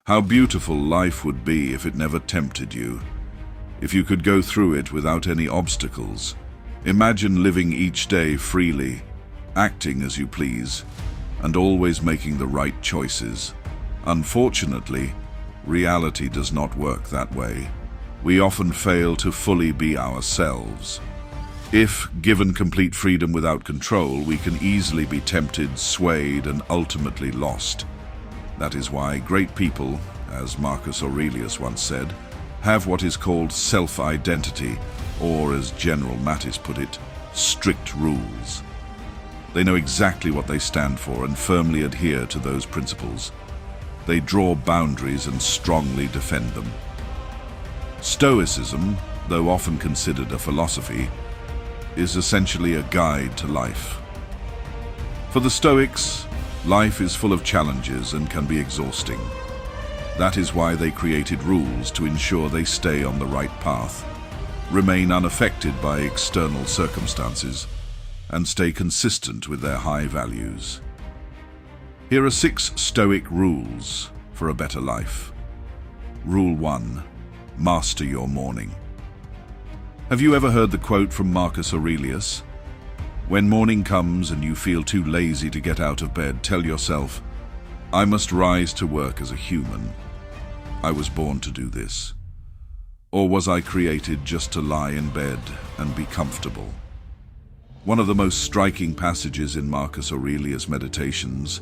How beautiful life would be if it never tempted you, if you could go through it without any obstacles. Imagine living each day freely, acting as you please, and always making the right choices. Unfortunately, reality does not work that way. We often fail to fully be ourselves. If given complete freedom without control, we can easily be tempted, swayed, and ultimately lost. That is why great people, as Marcus Aurelius once said, have what is called self-identity, or as General Mattis put it, strict rules. They know exactly what they stand for and firmly adhere to those principles. They draw boundaries and strongly defend them. Stoicism, though often considered a philosophy, is essentially a guide to life. For the Stoics, life is full of challenges and can be exhausting. That is why they created rules to ensure they stay on the right path, remain unaffected by external circumstances, and stay consistent with their high values. Here are 6 Stoic rules for a better life. Rule 1. Master your morning. Have you ever heard the quote from Marcus Aurelius? When morning comes and you feel too lazy to get out of bed, tell yourself, I must rise to work as a human. I was born to do this. Or was I created just to lie in bed and be comfortable? One of the most striking passages in Marcus Aurelius' Meditations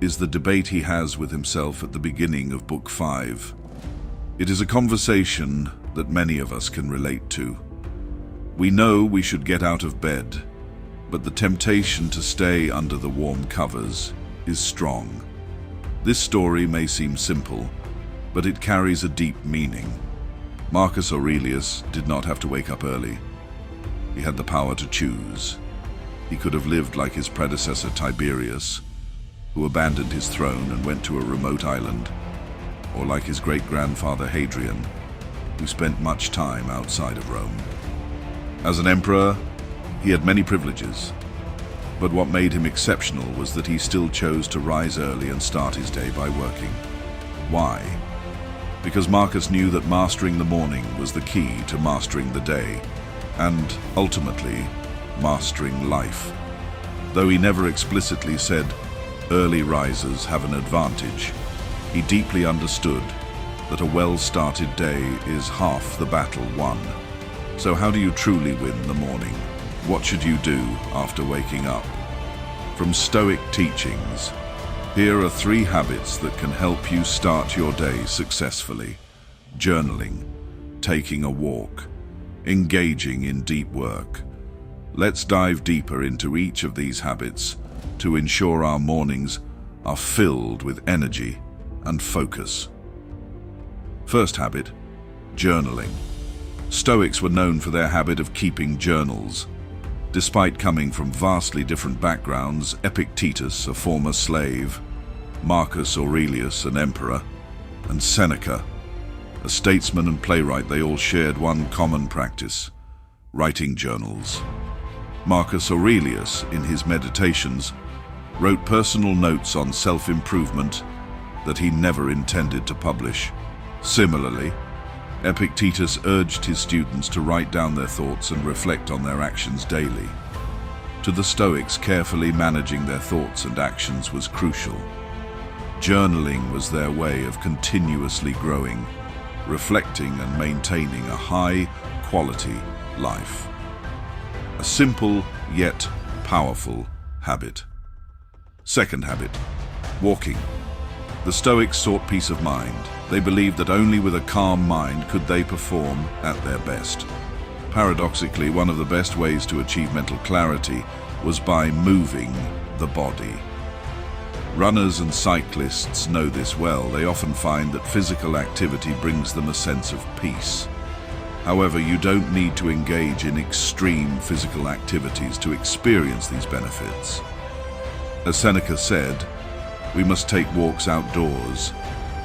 is the debate he has with himself at the beginning of Book 5. It is a conversation that many of us can relate to. We know we should get out of bed, but the temptation to stay under the warm covers is strong. This story may seem simple, but it carries a deep meaning. Marcus Aurelius did not have to wake up early. He had the power to choose. He could have lived like his predecessor Tiberius, who abandoned his throne and went to a remote island, or like his great-grandfather Hadrian, who spent much time outside of Rome. As an emperor, he had many privileges, but what made him exceptional was that he still chose to rise early and start his day by working. Why? Because Marcus knew that mastering the morning was the key to mastering the day, and, ultimately, mastering life. Though he never explicitly said, early risers have an advantage, he deeply understood that a well-started day is half the battle won. So how do you truly win the morning? What should you do after waking up? From Stoic teachings, here are 3 habits that can help you start your day successfully. Journaling, taking a walk, engaging in deep work. Let's dive deeper into each of these habits to ensure our mornings are filled with energy and focus. First habit, journaling. Stoics were known for their habit of keeping journals. Despite coming from vastly different backgrounds, Epictetus, a former slave, Marcus Aurelius, an emperor, and Seneca, a statesman and playwright, they all shared one common practice: writing journals. Marcus Aurelius, in his Meditations, wrote personal notes on self-improvement that he never intended to publish. Similarly, Epictetus urged his students to write down their thoughts and reflect on their actions daily. To the Stoics, carefully managing their thoughts and actions was crucial. Journaling was their way of continuously growing, reflecting and maintaining a high-quality life. A simple yet powerful habit. Second habit, walking. The Stoics sought peace of mind. They believed that only with a calm mind could they perform at their best. Paradoxically, one of the best ways to achieve mental clarity was by moving the body. Runners and cyclists know this well. They often find that physical activity brings them a sense of peace. However, you don't need to engage in extreme physical activities to experience these benefits. As Seneca said, we must take walks outdoors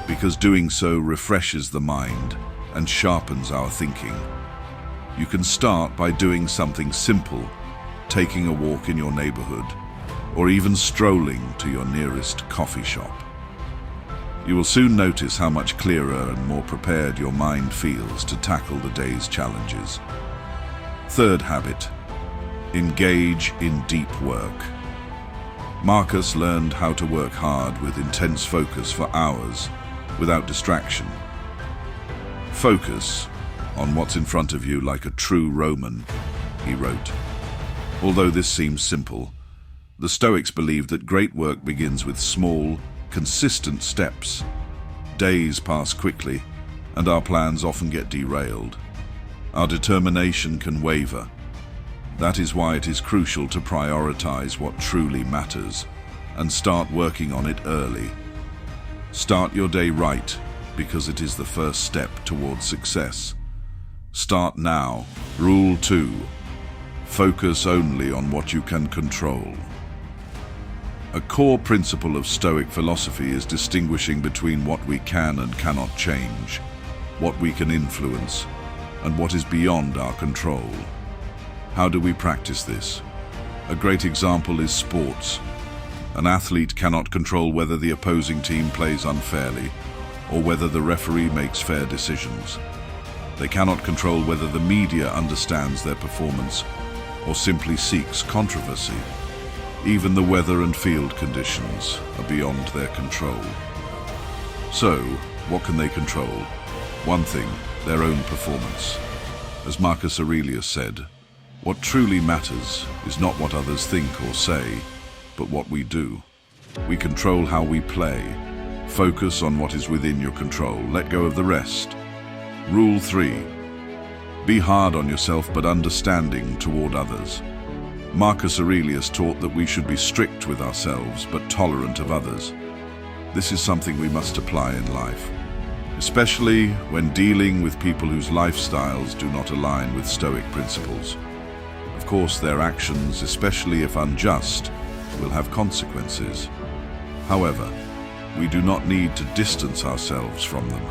because doing so refreshes the mind and sharpens our thinking. You can start by doing something simple, taking a walk in your neighborhood, or even strolling to your nearest coffee shop. You will soon notice how much clearer and more prepared your mind feels to tackle the day's challenges. Third habit: engage in deep work. Marcus learned how to work hard with intense focus for hours without distraction. Focus on what's in front of you like a true Roman, he wrote. Although this seems simple, the Stoics believed that great work begins with small, consistent steps. Days pass quickly, and our plans often get derailed. Our determination can waver. That is why it is crucial to prioritize what truly matters and start working on it early. Start your day right, because it is the first step towards success. Start now. Rule 2. Focus only on what you can control. A core principle of Stoic philosophy is distinguishing between what we can and cannot change, what we can influence, and what is beyond our control. How do we practice this? A great example is sports. An athlete cannot control whether the opposing team plays unfairly or whether the referee makes fair decisions. They cannot control whether the media understands their performance or simply seeks controversy. Even the weather and field conditions are beyond their control. So, what can they control? One thing: their own performance. As Marcus Aurelius said, what truly matters is not what others think or say, but what we do. We control how we play. Focus on what is within your control. Let go of the rest. Rule 3. Be hard on yourself but understanding toward others. Marcus Aurelius taught that we should be strict with ourselves but tolerant of others. This is something we must apply in life, especially when dealing with people whose lifestyles do not align with Stoic principles. Of course, their actions, especially if unjust, will have consequences. However, we do not need to distance ourselves from them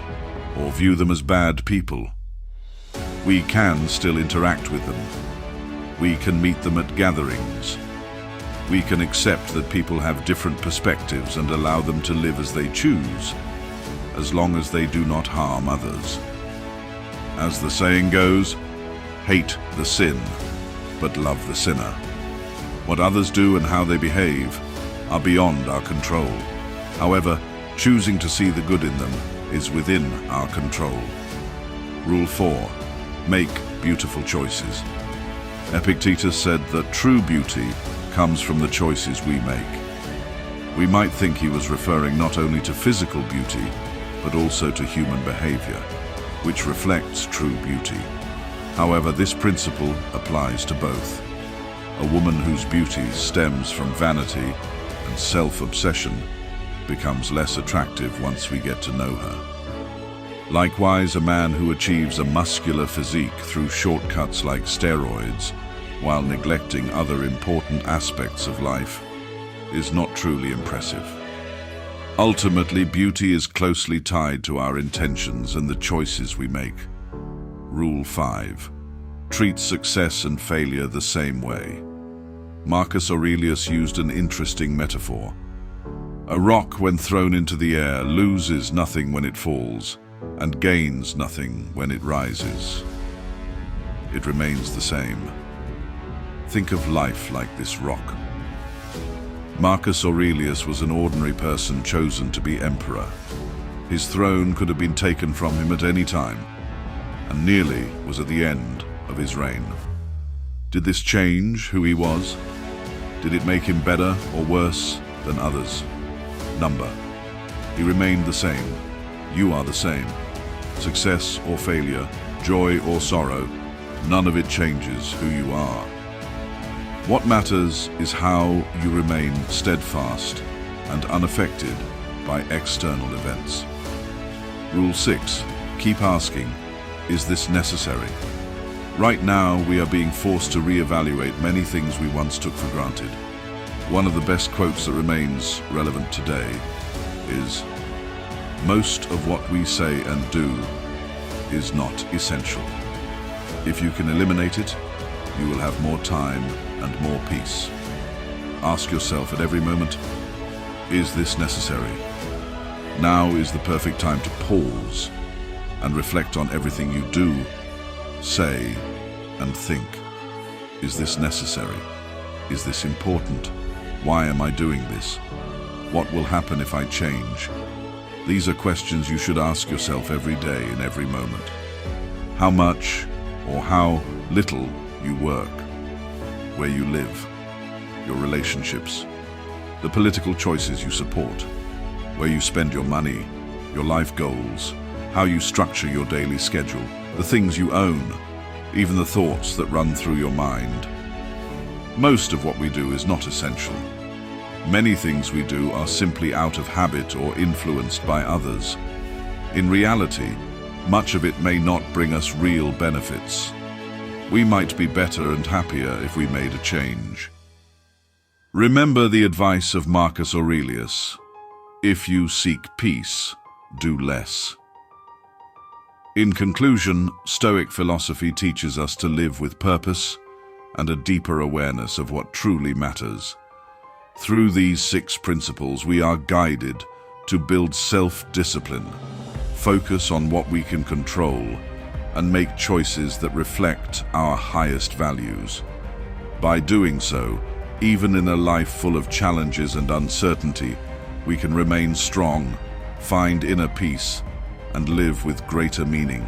or view them as bad people. We can still interact with them. We can meet them at gatherings. We can accept that people have different perspectives and allow them to live as they choose, as long as they do not harm others. As the saying goes, hate the sin, but love the sinner. What others do and how they behave are beyond our control. However, choosing to see the good in them is within our control. Rule 4. Make beautiful choices. Epictetus said that true beauty comes from the choices we make. We might think he was referring not only to physical beauty, but also to human behavior, which reflects true beauty. However, this principle applies to both. A woman whose beauty stems from vanity and self-obsession becomes less attractive once we get to know her. Likewise, a man who achieves a muscular physique through shortcuts like steroids while neglecting other important aspects of life is not truly impressive. Ultimately, beauty is closely tied to our intentions and the choices we make. Rule 5. Treat success and failure the same way. Marcus Aurelius used an interesting metaphor. A rock, when thrown into the air, loses nothing when it falls and gains nothing when it rises. It remains the same. Think of life like this rock. Marcus Aurelius was an ordinary person chosen to be emperor. His throne could have been taken from him at any time, and nearly was at the end of his reign. Did this change who he was? Did it make him better or worse than others? Number. He remained the same. You are the same. Success or failure, joy or sorrow, none of it changes who you are. What matters is how you remain steadfast and unaffected by external events. Rule 6. Keep asking, is this necessary? Right now, we are being forced to reevaluate many things we once took for granted. One of the best quotes that remains relevant today is, "Most of what we say and do is not essential. If you can eliminate it, you will have more time and more peace." Ask yourself at every moment, is this necessary? Now is the perfect time to pause and reflect on everything you do, say, and think. Is this necessary? Is this important? Why am I doing this? What will happen if I change? These are questions you should ask yourself every day in every moment. How much or how little you work, where you live, your relationships, the political choices you support, where you spend your money, your life goals, how you structure your daily schedule, the things you own, even the thoughts that run through your mind. Most of what we do is not essential. Many things we do are simply out of habit or influenced by others. In reality, much of it may not bring us real benefits. We might be better and happier if we made a change. Remember the advice of Marcus Aurelius: if you seek peace, do less. In conclusion, Stoic philosophy teaches us to live with purpose and a deeper awareness of what truly matters. Through these 6 principles, we are guided to build self-discipline, focus on what we can control, and make choices that reflect our highest values. By doing so, even in a life full of challenges and uncertainty, we can remain strong, find inner peace, and live with greater meaning.